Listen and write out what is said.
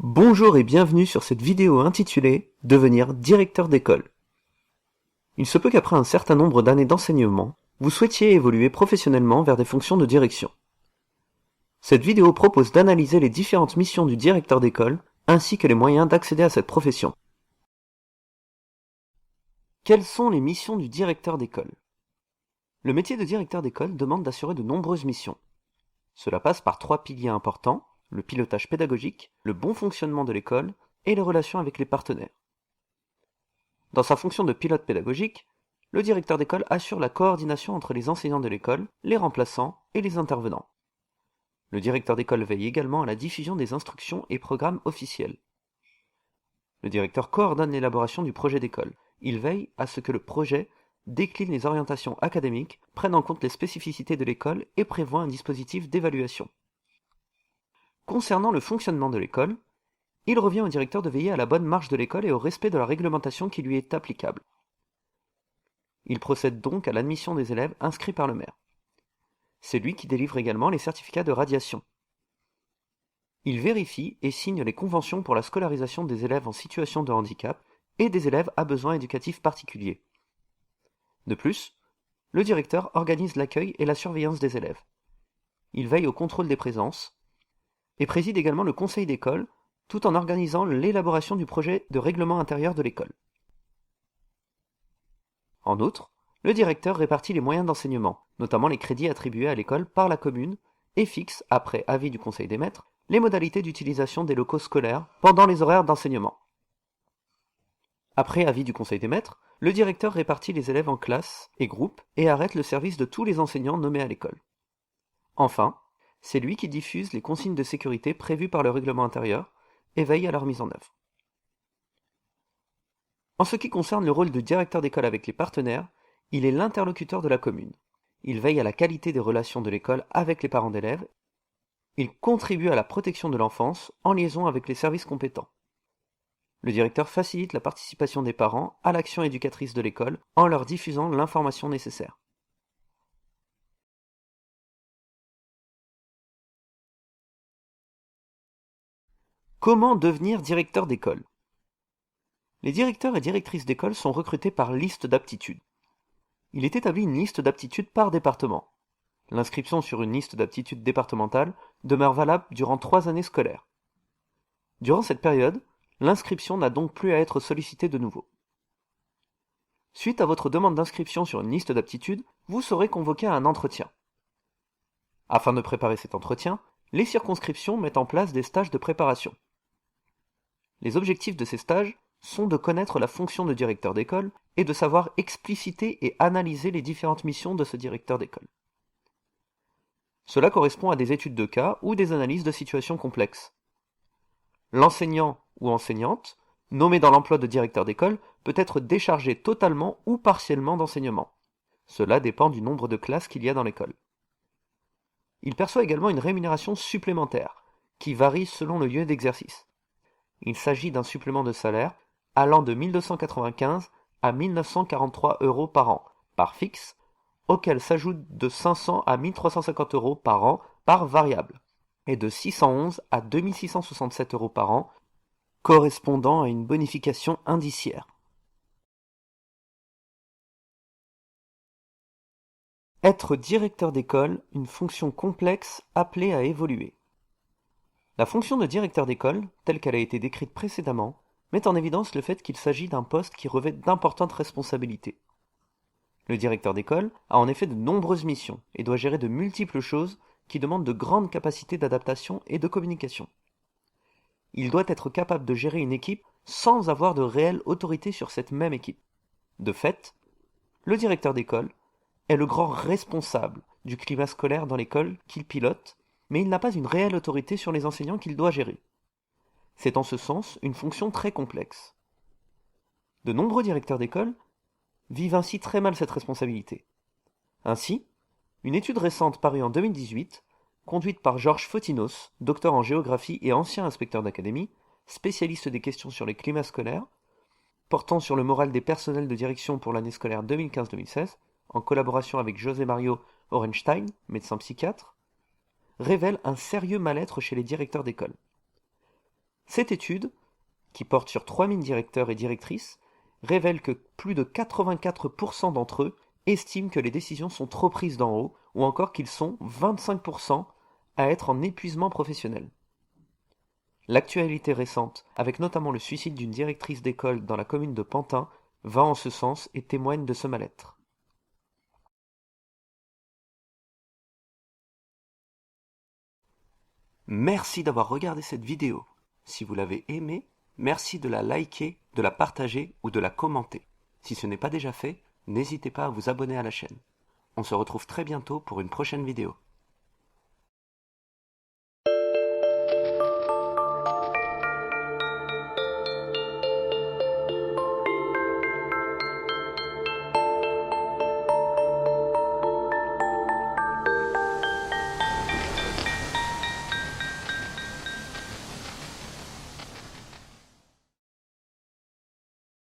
Bonjour et bienvenue sur cette vidéo intitulée « Devenir directeur d'école ». Il se peut qu'après un certain nombre d'années d'enseignement, vous souhaitiez évoluer professionnellement vers des fonctions de direction. Cette vidéo propose d'analyser les différentes missions du directeur d'école ainsi que les moyens d'accéder à cette profession. Quelles sont les missions du directeur d'école? Le métier de directeur d'école demande d'assurer de nombreuses missions. Cela passe par 3 piliers importants, le pilotage pédagogique, le bon fonctionnement de l'école et les relations avec les partenaires. Dans sa fonction de pilote pédagogique, le directeur d'école assure la coordination entre les enseignants de l'école, les remplaçants et les intervenants. Le directeur d'école veille également à la diffusion des instructions et programmes officiels. Le directeur coordonne l'élaboration du projet d'école. Il veille à ce que le projet décline les orientations académiques, prenne en compte les spécificités de l'école et prévoit un dispositif d'évaluation. Concernant le fonctionnement de l'école, il revient au directeur de veiller à la bonne marche de l'école et au respect de la réglementation qui lui est applicable. Il procède donc à l'admission des élèves inscrits par le maire. C'est lui qui délivre également les certificats de radiation. Il vérifie et signe les conventions pour la scolarisation des élèves en situation de handicap et des élèves à besoins éducatifs particuliers. De plus, le directeur organise l'accueil et la surveillance des élèves. Il veille au contrôle des présences et préside également le conseil d'école tout en organisant l'élaboration du projet de règlement intérieur de l'école. En outre, le directeur répartit les moyens d'enseignement, notamment les crédits attribués à l'école par la commune, et fixe, après avis du conseil des maîtres, les modalités d'utilisation des locaux scolaires pendant les horaires d'enseignement. Après avis du conseil des maîtres, le directeur répartit les élèves en classes et groupes et arrête le service de tous les enseignants nommés à l'école. Enfin, c'est lui qui diffuse les consignes de sécurité prévues par le règlement intérieur et veille à leur mise en œuvre. En ce qui concerne le rôle de directeur d'école avec les partenaires, il est l'interlocuteur de la commune. Il veille à la qualité des relations de l'école avec les parents d'élèves. Il contribue à la protection de l'enfance en liaison avec les services compétents. Le directeur facilite la participation des parents à l'action éducatrice de l'école en leur diffusant l'information nécessaire. Comment devenir directeur d'école? Les directeurs et directrices d'école sont recrutés par liste d'aptitudes. Il est établi une liste d'aptitudes par département. L'inscription sur une liste d'aptitudes départementale demeure valable durant 3 années scolaires. Durant cette période, l'inscription n'a donc plus à être sollicitée de nouveau. Suite à votre demande d'inscription sur une liste d'aptitudes, vous serez convoqué à un entretien. Afin de préparer cet entretien, les circonscriptions mettent en place des stages de préparation. Les objectifs de ces stages sont de connaître la fonction de directeur d'école et de savoir expliciter et analyser les différentes missions de ce directeur d'école. Cela correspond à des études de cas ou des analyses de situations complexes. L'enseignant ou enseignante, nommé dans l'emploi de directeur d'école, peut être déchargé totalement ou partiellement d'enseignement. Cela dépend du nombre de classes qu'il y a dans l'école. Il perçoit également une rémunération supplémentaire, qui varie selon le lieu d'exercice. Il s'agit d'un supplément de salaire allant de 1 295 à 1 943 € par an, par fixe, auquel s'ajoutent de 500 à 1 350 € par an par variable, et de 611 à 2 667 € par an, correspondant à une bonification indiciaire. Être directeur d'école, une fonction complexe appelée à évoluer. La fonction de directeur d'école, telle qu'elle a été décrite précédemment, met en évidence le fait qu'il s'agit d'un poste qui revêt d'importantes responsabilités. Le directeur d'école a en effet de nombreuses missions et doit gérer de multiples choses qui demandent de grandes capacités d'adaptation et de communication. Il doit être capable de gérer une équipe sans avoir de réelle autorité sur cette même équipe. De fait, le directeur d'école est le grand responsable du climat scolaire dans l'école qu'il pilote, mais il n'a pas une réelle autorité sur les enseignants qu'il doit gérer. C'est en ce sens une fonction très complexe. De nombreux directeurs d'école vivent ainsi très mal cette responsabilité. Ainsi, une étude récente parue en 2018, conduite par Georges Fotinos, docteur en géographie et ancien inspecteur d'académie, spécialiste des questions sur les climats scolaires, portant sur le moral des personnels de direction pour l'année scolaire 2015-2016, en collaboration avec José Mario Orenstein, médecin psychiatre, révèle un sérieux mal-être chez les directeurs d'école. Cette étude, qui porte sur 3000 directeurs et directrices, révèle que plus de 84% d'entre eux estiment que les décisions sont trop prises d'en haut, ou encore qu'ils sont 25% à être en épuisement professionnel. L'actualité récente, avec notamment le suicide d'une directrice d'école dans la commune de Pantin, va en ce sens et témoigne de ce mal-être. Merci d'avoir regardé cette vidéo. Si vous l'avez aimée, merci de la liker, de la partager ou de la commenter. Si ce n'est pas déjà fait, n'hésitez pas à vous abonner à la chaîne. On se retrouve très bientôt pour une prochaine vidéo.